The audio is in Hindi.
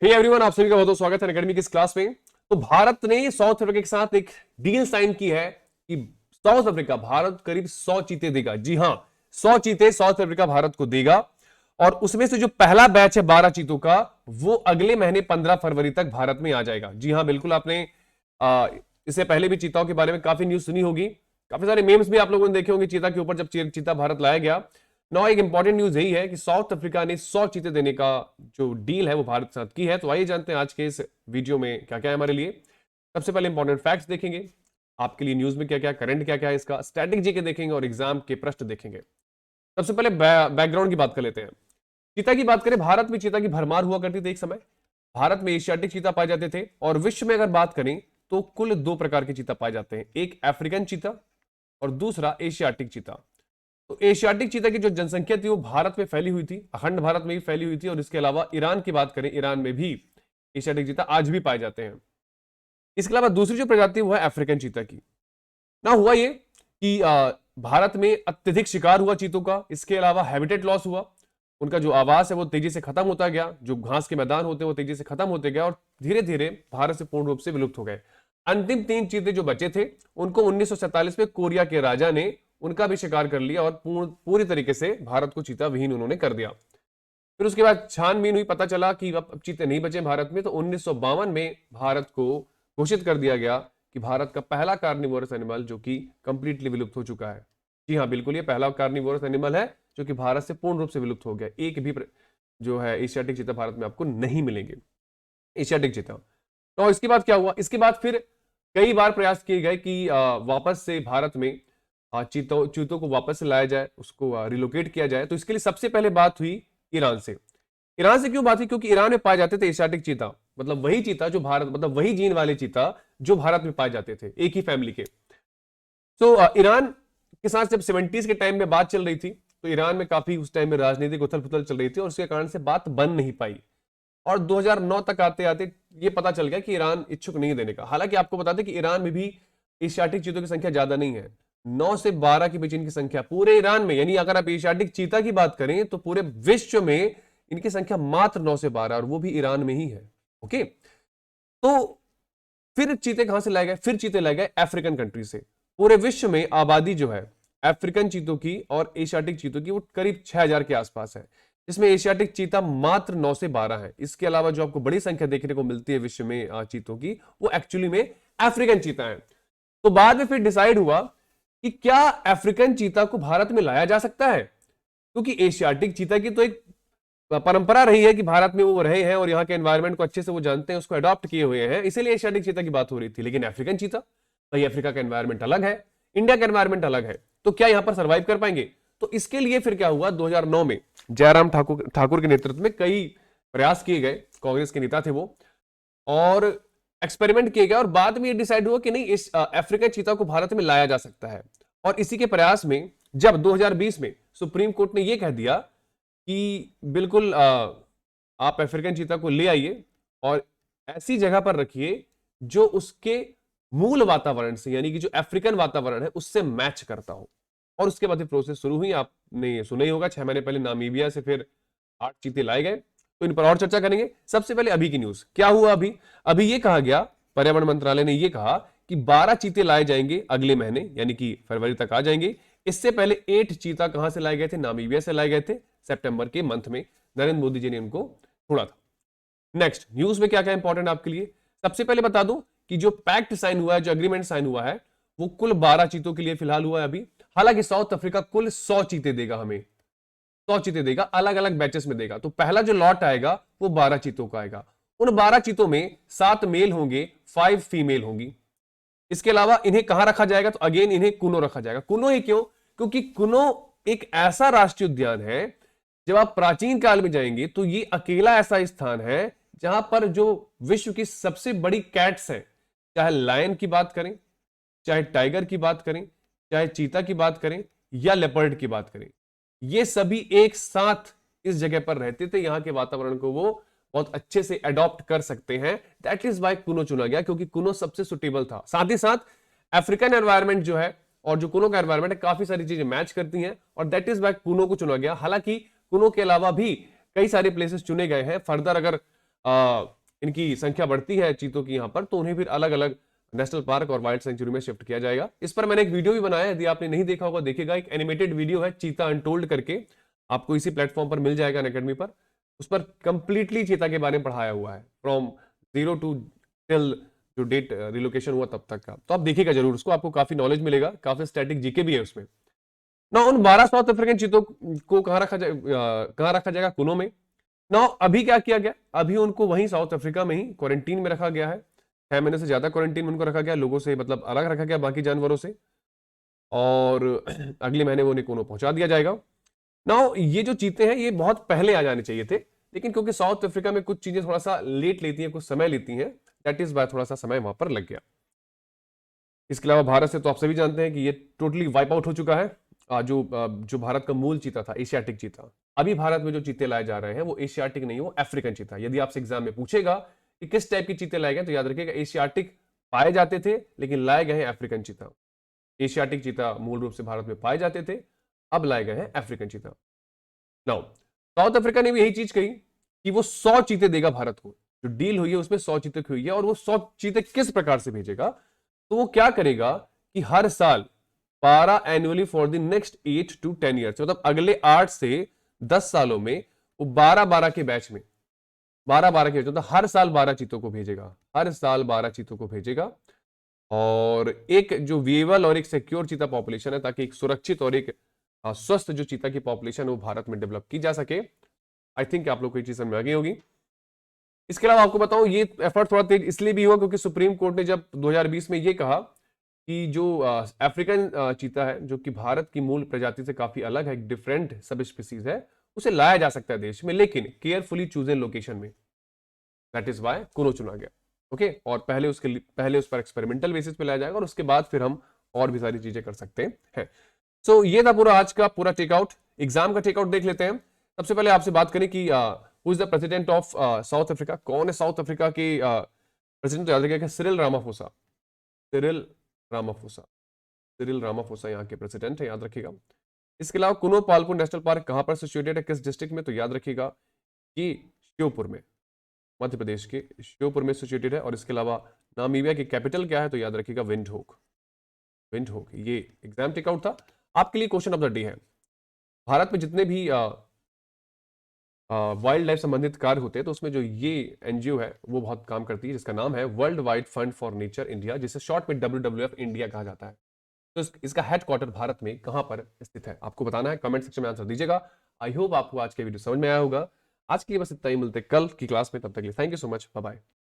हे एवरीवन, आप सभी का बहुत बहुत स्वागत है एकेडमी की इस क्लास में। तो भारत ने साउथ अफ्रीका के साथ एक डील साइन की है कि साउथ अफ्रीका भारत करीब 100 चीते देगा। जी हां, 100 चीते साउथ अफ्रीका भारत को देगा और उसमें से जो पहला बैच है 12 चीतों का, वो अगले महीने 15 फरवरी तक भारत में आ जाएगा। जी हां, बिल्कुल, आपने इससे पहले भी चीताओं के बारे में काफी न्यूज सुनी होगी, काफी सारे मेम्स भी आप लोगों ने देखे होंगे चीता के ऊपर, जब चीता भारत लाया गया। नौ एक इंपॉर्टेंट न्यूज यही है कि साउथ अफ्रीका ने 100 चीते देने का जो डील है वो भारत के साथ की है। तो आइए जानते हैं आज के इस वीडियो में क्या क्या है हमारे लिए। सबसे पहले इंपॉर्टेंट फैक्ट्स देखेंगे, आपके लिए न्यूज में क्या क्या करंट क्या क्या है इसका, स्टैटिक जीके देखेंगे और एग्जाम के प्रश्न देखेंगे। सबसे पहले बैकग्राउंड की बात कर लेते हैं। चीता की बात करें, भारत में चीता की भरमार हुआ करती थी एक समय। भारत में एशियाटिक चीता पाए जाते थे और विश्व में अगर बात करें तो कुल 2 प्रकार के चीता पाए जाते हैं, एक अफ्रीकन चीता और दूसरा एशियाटिक चीता। तो एशियाटिक चीता की जो जनसंख्या थी वो भारत में फैली हुई थी, अखंड भारत में भी फैली हुई थी। और इसके अलावा ईरान की बात करें, ईरान में भी एशियाटिक चीता आज भी पाए जाते हैं। इसके अलावा दूसरी जो प्रजाति वो है अफ्रीकन चीता की। ना हुआ ये कि भारत में अत्यधिक शिकार हुआ चीतों का, इसके अलावा हैबिटेट लॉस हुआ, उनका जो आवास है वो तेजी से खत्म होता गया, जो घास के मैदान होते हैं वो तेजी से खत्म होते गए और धीरे धीरे भारत से पूर्ण रूप से विलुप्त हो गए। अंतिम 3 चीते जो बचे थे उनको 1947 में कोरिया के राजा ने उनका भी शिकार कर लिया और पूरी तरीके से भारत को चीता विहीन उन्होंने कर दिया। फिर उसके बाद छानबीन हुई, पता चला कि अब चीते नहीं बचे भारत में। तो 1952 में भारत को घोषित कर दिया गया कि भारत का पहला कार्निवोरस एनिमल जो कि कंप्लीटली विलुप्त हो चुका है। जी हाँ, बिल्कुल, ये पहला कार्निवोरस एनिमल है जो कि भारत से पूर्ण रूप से विलुप्त हो गया। एक भी जो है एशियाटिक चीता भारत में आपको नहीं मिलेंगे, एशियाटिक चीता। तो इसके बाद क्या हुआ, इसके बाद फिर कई बार प्रयास किए गए कि वापस से भारत में चीतों को वापस से लाया जाए, उसको रिलोकेट किया जाए। तो इसके लिए सबसे पहले बात हुई ईरान से। ईरान से क्यों बात हुई? क्योंकि ईरान में पाए जाते थे एशियाटिक चीता, मतलब वही चीता जो भारत, मतलब वही जीन वाले चीता जो भारत में पाए जाते थे, एक ही फैमिली के। तो ईरान के साथ जब 70s के टाइम में बात चल रही थी तो ईरान में काफी उस टाइम में राजनीतिक उथल पुथल चल रही थी और उसके कारण से बात बन नहीं पाई। और 2009 तक आते आते ये पता चल गया कि ईरान इच्छुक नहीं देने का। हालांकि आपको बता दें कि ईरान में भी एशियाटिक चीतों की संख्या ज्यादा नहीं है, 9 से 12 के बीच इनकी संख्या पूरे ईरान में। यानी अगर आप एशियाटिक चीता की बात करें तो पूरे विश्व में इनकी संख्या मात्र 9 से 12 और वो भी ईरान में ही है। ओके, तो फिर चीते कहां से लाए गए? फिर चीते लाए गए अफ्रीकन कंट्री से। पूरे विश्व में आबादी जो है अफ्रीकन चीतों की और एशियाटिक चीतों की वो करीब 6000 के आसपास है, जिसमें एशियाटिक चीता मात्र 9 से 12 है। इसके अलावा जो आपको बड़ी संख्या देखने को मिलती है विश्व में चीतों की, वो एक्चुअली में अफ्रीकन चीता है। तो बाद में फिर डिसाइड हुआ कि क्या अफ्रीकन चीता को भारत में लाया जा सकता है, क्योंकि एशियाटिक चीता की तो एक परंपरा रही है कि भारत में वो रहे हैं और यहाँ के एनवायरमेंट को अच्छे से वो जानते हैं, उसको अडॉप्ट किए हुए हैं, इसीलिए एशियाटिक चीता की बात हो रही थी। लेकिन अफ्रीकन चीता, भाई अफ्रीका का एनवायरमेंट अलग है, इंडिया का एनवायरमेंट अलग है, तो क्या यहां पर सर्वाइव कर पाएंगे? तो इसके लिए फिर क्या हुआ, 2009 में जयराम ठाकुर के नेतृत्व में कई प्रयास किए गए, कांग्रेस के नेता थे वो, और एक्सपेरिमेंट किए गए और बाद में ये डिसाइड हुआ कि नहीं, इस अफ्रीकन चीता को भारत में लाया जा सकता है। और इसी के प्रयास में जब 2020 में सुप्रीम कोर्ट ने यह कह दिया कि बिल्कुल आप अफ्रीकन चीता को ले आइए और ऐसी जगह पर रखिए जो उसके मूल वातावरण से, यानी कि जो अफ्रीकन वातावरण है उससे मैच करता हो। और उसके बाद प्रोसेस शुरू हुई, आपने सुना ही होगा, 6 महीने पहले नामीबिया से फिर 8 चीते लाए गए। तो इन पर और चर्चा करेंगे। सबसे पहले अभी की न्यूज क्या हुआ। अभी ये कहा गया, पर्यावरण मंत्रालय ने यह कहा कि 12 चीते लाए जाएंगे अगले महीने, यानी कि फरवरी तक आ जाएंगे। इससे पहले 8 चीता कहां से लाए गए थे? नामीबिया से लाए गए थे, सितंबर के मंथ में नरेंद्र मोदी जी ने उनको छोड़ा था। नेक्स्ट न्यूज में क्या क्या इंपॉर्टेंट आपके लिए, सबसे पहले बता दूं कि जो पैक्ट साइन हुआ है, जो एग्रीमेंट साइन हुआ है, वो कुल 12 चीतों के लिए फिलहाल हुआ है अभी। हालांकि साउथ अफ्रीका कुल 100 चीते देगा, हमें 100 चीते देगा, अलग अलग बैचेस में देगा। तो पहला जो लॉट आएगा वो 12 चीतों का आएगा। उन 12 चीतों में 7 मेल होंगे, 5 फीमेल होंगी। इसके अलावा इन्हें कहां रखा जाएगा? तो अगेन इन्हें कुनो रखा जाएगा। कुनो ही क्यों? क्योंकि कुनो एक ऐसा राष्ट्रीय उद्यान है, जब आप प्राचीन काल में जाएंगे तो ये अकेला ऐसा स्थान है जहां पर जो विश्व की सबसे बड़ी कैट्स हैं, चाहे लायन की बात करें, चाहे टाइगर की बात करें, चाहे चीता की बात करें या लेपर्ड की बात करें, ये सभी एक साथ इस जगह पर रहते थे। यहां के वातावरण को वो बहुत अच्छे से अडॉप्ट कर सकते हैं। दैट इज वाई कुनो चुना गया, क्योंकि कुनो सबसे सुटेबल था। साथ ही साथ अफ्रीकन एनवायरमेंट जो है और जो कुनो का एनवायरमेंट है, काफी सारी चीजें मैच करती हैं और दैट इज वाई कुनो को चुना गया। हालांकि कुनो के अलावा भी कई सारे प्लेसेस चुने गए हैं। फर्दर अगर इनकी संख्या बढ़ती है चीतों की यहाँ पर, तो उन्हें फिर अलग अलग नेशनल पार्क और वाइल्ड सेंचुरी में शिफ्ट किया जाएगा। इस पर मैंने एक वीडियो भी बनाया है, यदि आपने नहीं देखा होगा देखिएगा। एक एनिमेटेड वीडियो है चीता अनटोल्ड करके, आपको इसी प्लेटफॉर्म पर मिल जाएगा अनअकैडमी पर। उस पर कंप्लीटली चीता के बारे में पढ़ाया हुआ है, फ्रॉम 0 टू टिल जो डेट रिलोकेशन हुआ तब तक का। तो आप देखिएगा जरूर उसको, आपको काफी नॉलेज मिलेगा, काफी स्टैटिक जीके भी है उसमें ना। उन 12 साउथ अफ्रीकन चीतों को कहाँ रखा जाएगा? कुनो में ना। अभी क्या किया गया, अभी उनको वहीं साउथ अफ्रीका में ही क्वारंटीन में रखा गया है। 6 महीने से ज्यादा क्वारंटीन में उनको रखा गया, लोगों से मतलब अलग रखा गया बाकी जानवरों से, और अगले महीने वो उन्हें कोनो पहुंचा दिया जाएगा ना। ये जो चीते हैं ये बहुत पहले आ जाने चाहिए थे, लेकिन क्योंकि साउथ अफ्रीका में कुछ चीजें थोड़ा सा लेट लेती हैं, कुछ समय लेती हैं, दैट इज बाय थोड़ा सा समय वहां पर लग गया। इसके अलावा भारत से तो आप सभी जानते हैं कि ये टोटली वाइप आउट हो चुका है। जो भारत का मूल चीता था, एशियाटिक चीता, अभी भारत में जो चीते लाए जा रहे हैं वो एशियाटिक नहीं, वो अफ्रीकन चीता। यदि आपसे एग्जाम में पूछेगा कि किस टाइप के चीते लाए गए, तो याद रखिएगा एशियाटिक पाए जाते थे, लेकिन लाए गए हैं अफ्रीकन चीता। एशियाटिक चीता मूल रूप से भारत में पाए जाते थे, अब लाए गए हैं African cheetah. Now south Africa ने भी यही चीज कही कि वो 100 चीते देगा भारत को। जो डील हुई है उसमें 100 चीते की हुई है, और वो 100 चीते किस प्रकार से भेजेगा? तो वो क्या करेगा कि हर साल 12 annually for the next 8 to 10 years, मतलब अगले 8 से 10 सालों में वो 12-12 के बैच में, 12-12 के बैच, मतलब हर साल 12 चीतों को भेजेगा, हर साल 12 चीतों को भेजेगा। और एक जो विएबल और एक सिक्योर चीता पॉपुलेशन है, ताकि एक सुरक्षित और एक स्वस्थ जो चीता की पॉपुलेशन है वो भारत में डेवलप की जा सके। आई थिंक आप लोग को ये चीज समझ में आ गई होगी। इसके अलावा आपको बताऊं, ये एफर्ट थोड़ा तेज इसलिए भी हुआ क्योंकि सुप्रीम कोर्ट ने जब 2020 में ये कहा कि जो अफ्रीकन चीता है, जो कि भारत की मूल प्रजाति से काफी अलग है, एक डिफरेंट सब स्पीसीज है, उसे लाया जा सकता है देश में, लेकिन केयरफुली चूजन लोकेशन में। दैट इज वाई कुनो चुना गया। ओके, और पहले उस पर एक्सपेरिमेंटल बेसिस पे लाया जाएगा, और उसके बाद फिर हम और भी सारी चीजें कर सकते हैं। सो ये था पूरा आज का पूरा टेकआउट। एग्जाम का टेकआउट देख लेते हैं। सबसे पहले आपसे बात करें कि who is the president of south Africa, कौन है साउथ अफ्रीका के प्रेसिडेंट? याद रखिएगा Cyril Ramaphosa, Cyril Ramaphosa, Cyril Ramaphosa यहाँ के प्रेसिडेंट है, याद रखिएगा। इसके अलावा कुनो पालपुर नेशनल पार्क कहां पर सिचुएटेड है, किस डिस्ट्रिक्ट में? तो याद रखिएगा कि श्योपुर में, मध्य प्रदेश के श्योपुर में सिचुएटेड है। और इसके अलावा नामीबिया की कैपिटल क्या है? तो याद रखिएगा विंडहोक, विंडहोक। ये एग्जाम टेकआउट था। आपके लिए क्वेश्चन ऑफ द डे है, भारत में जितने भी वाइल्ड लाइफ संबंधित कार्य होते हैं, तो उसमें जो ये एनजीओ है वो बहुत काम करती है, जिसका नाम है world wide fund for nature India, जिसे शॉर्ट में WWF इंडिया कहा जाता है। तो इसका हेडक्वार्टर भारत में कहां पर स्थित है, आपको बताना है। कमेंट सेक्शन में आंसर दीजिएगा। आई होप आपको आज के वीडियो समझ में आया होगा। आज के लिए बस इतना ही, मिलते कल की क्लास में, तब तक के लिए thank you so much, bye bye.